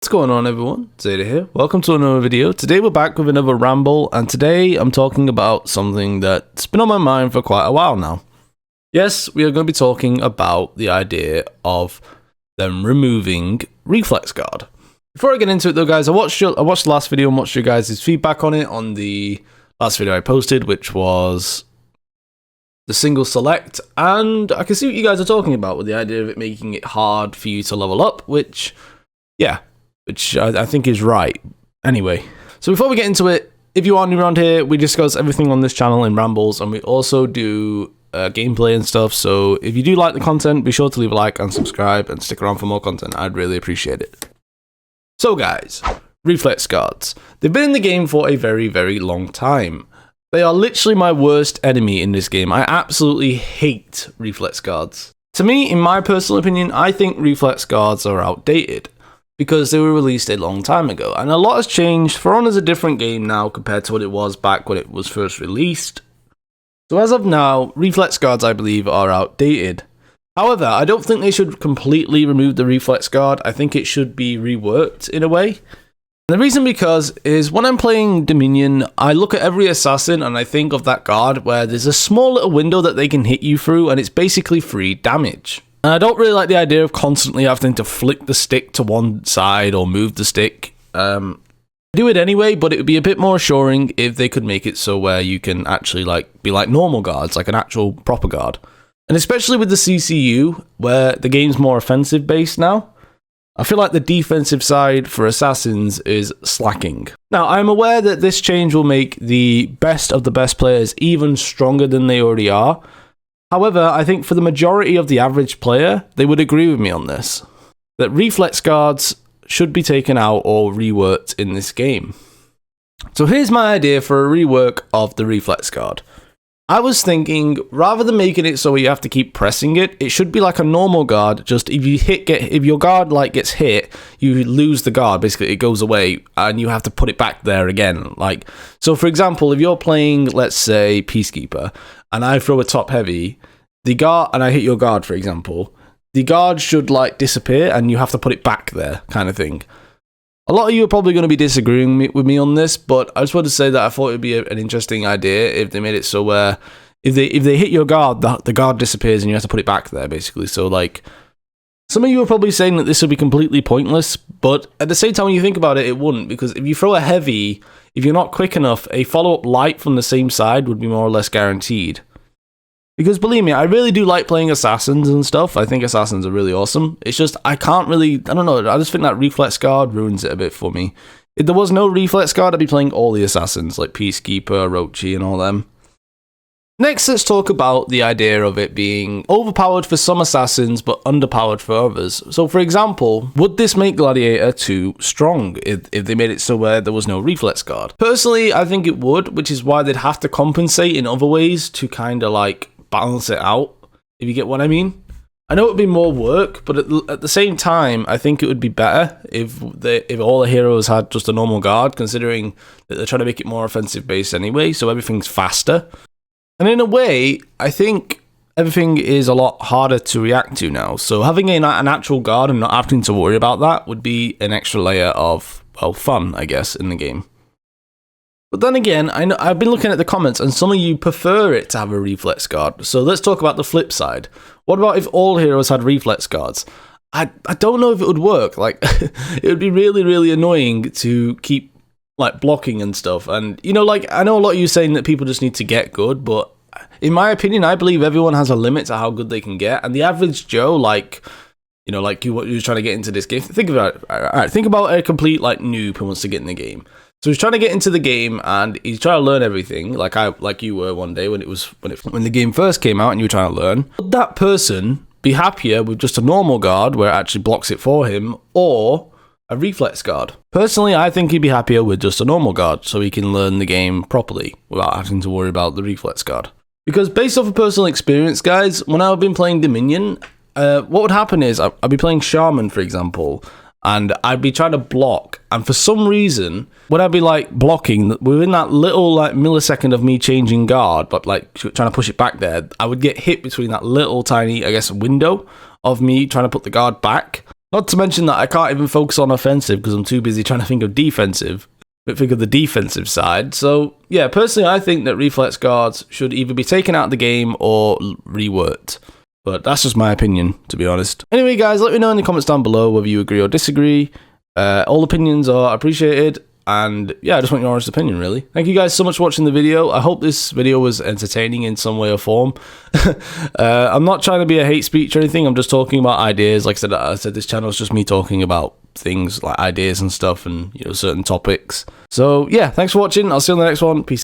What's going on, everyone? Zeta here. Welcome to another video. Today we're back with another ramble, and today I'm talking about something that's been on my mind for quite a while now. Yes, we are going to be talking about the idea of them removing Reflex Guard. Before I get into it though, guys, I watched the last video and watched your guys' feedback on it on the last video I posted, which was the single select, and I can see what you guys are talking about with the idea of it making it hard for you to level up, which I think is right. Anyway, so before we get into it, if you are new around here, we discuss everything on this channel in rambles, and we also do gameplay and stuff. So if you do like the content, be sure to leave a like and subscribe and stick around for more content. I'd really appreciate it. So guys, Reflex Guards. They've been in the game for a very, very long time. They are literally my worst enemy in this game. I absolutely hate Reflex Guards. To me, in my personal opinion, I think Reflex Guards are outdated, because they were released a long time ago, and a lot has changed. For Honor's a different game now compared to what it was back when it was first released. So as of now, Reflex Guards, I believe, are outdated. However, I don't think they should completely remove the Reflex Guard. I think it should be reworked in a way. And the reason is when I'm playing Dominion, I look at every assassin and I think of that guard where there's a small little window that they can hit you through, and it's basically free damage. And I don't really like the idea of constantly having to flick the stick to one side or move the stick. Do it anyway, but it would be a bit more assuring if they could make it so where you can actually be like normal guards, like an actual proper guard. And especially with the CCU, where the game's more offensive based now, I feel like the defensive side for assassins is slacking. Now, I'm aware that this change will make the best of the best players even stronger than they already are. However, I think for the majority of the average player, they would agree with me on this, that Reflex Guards should be taken out or reworked in this game. So here's my idea for a rework of the Reflex Guard. I was thinking, rather than making it so you have to keep pressing it, it should be like a normal guard. Just if your guard gets hit, you lose the guard. Basically, it goes away, and you have to put it back there again. So for example, if you're playing, let's say, Peacekeeper, and I throw a top heavy, the guard, and I hit your guard, for example, the guard should disappear, and you have to put it back there, kind of thing. A lot of you are probably going to be disagreeing with me on this, but I just wanted to say that I thought it would be an interesting idea if they made it so where if they hit your guard, the guard disappears and you have to put it back there, basically. So some of you are probably saying that this would be completely pointless, but at the same time, when you think about it, it wouldn't, because if you throw a heavy, if you're not quick enough, a follow-up light from the same side would be more or less guaranteed. Because believe me, I really do like playing assassins and stuff. I think assassins are really awesome. It's just, I don't know, I just think that Reflex Guard ruins it a bit for me. If there was no Reflex Guard, I'd be playing all the assassins, like Peacekeeper, Rochi, and all them. Next, let's talk about the idea of it being overpowered for some assassins, but underpowered for others. So for example, would this make Gladiator too strong if they made it so where there was no Reflex Guard? Personally, I think it would, which is why they'd have to compensate in other ways to kind of balance it out, if you get what I mean. I know it would be more work, but at the same time, I think it would be better if all the heroes had just a normal guard, considering that they're trying to make it more offensive based anyway, so everything's faster. And in a way, I think everything is a lot harder to react to now, so having an actual guard and not having to worry about that would be an extra layer of, well, fun, I guess, in the game. But then again, I've been looking at the comments, and some of you prefer it to have a Reflex Guard. So let's talk about the flip side. What about if all heroes had Reflex Guards? I don't know if it would work. It would be really, really annoying to keep blocking and stuff. And I know a lot of you saying that people just need to get good, but in my opinion, I believe everyone has a limit to how good they can get. And the average Joe, you're trying to get into this game. Think about it. All right, think about a complete noob who wants to get in the game. So he's trying to get into the game, and he's trying to learn everything, like you were one day when the game first came out, and you were trying to learn. Would that person be happier with just a normal guard where it actually blocks it for him, or a Reflex Guard? Personally, I think he'd be happier with just a normal guard, so he can learn the game properly without having to worry about the Reflex Guard. Because based off of personal experience, guys, when I've been playing Dominion, what would happen is I'd be playing Shaman, for example, and I'd be trying to block, and for some reason, when I'd be blocking, within that little millisecond of me changing guard, but trying to push it back there, I would get hit between that little tiny, I guess, window of me trying to put the guard back, Not to mention that I can't even focus on offensive because I'm too busy trying to think of defensive. But think of the defensive side. So, yeah, personally, I think that Reflex Guards should either be taken out of the game or reworked. But that's just my opinion, to be honest. Anyway, guys, let me know in the comments down below whether you agree or disagree. All opinions are appreciated. And yeah, I just want your honest opinion, really. Thank you guys so much for watching the video. I hope this video was entertaining in some way or form. I'm not trying to be a hate speech or anything. I'm just talking about ideas. Like I said, this channel is just me talking about things like ideas and stuff and, you know, certain topics. So yeah, thanks for watching. I'll see you on the next one. Peace.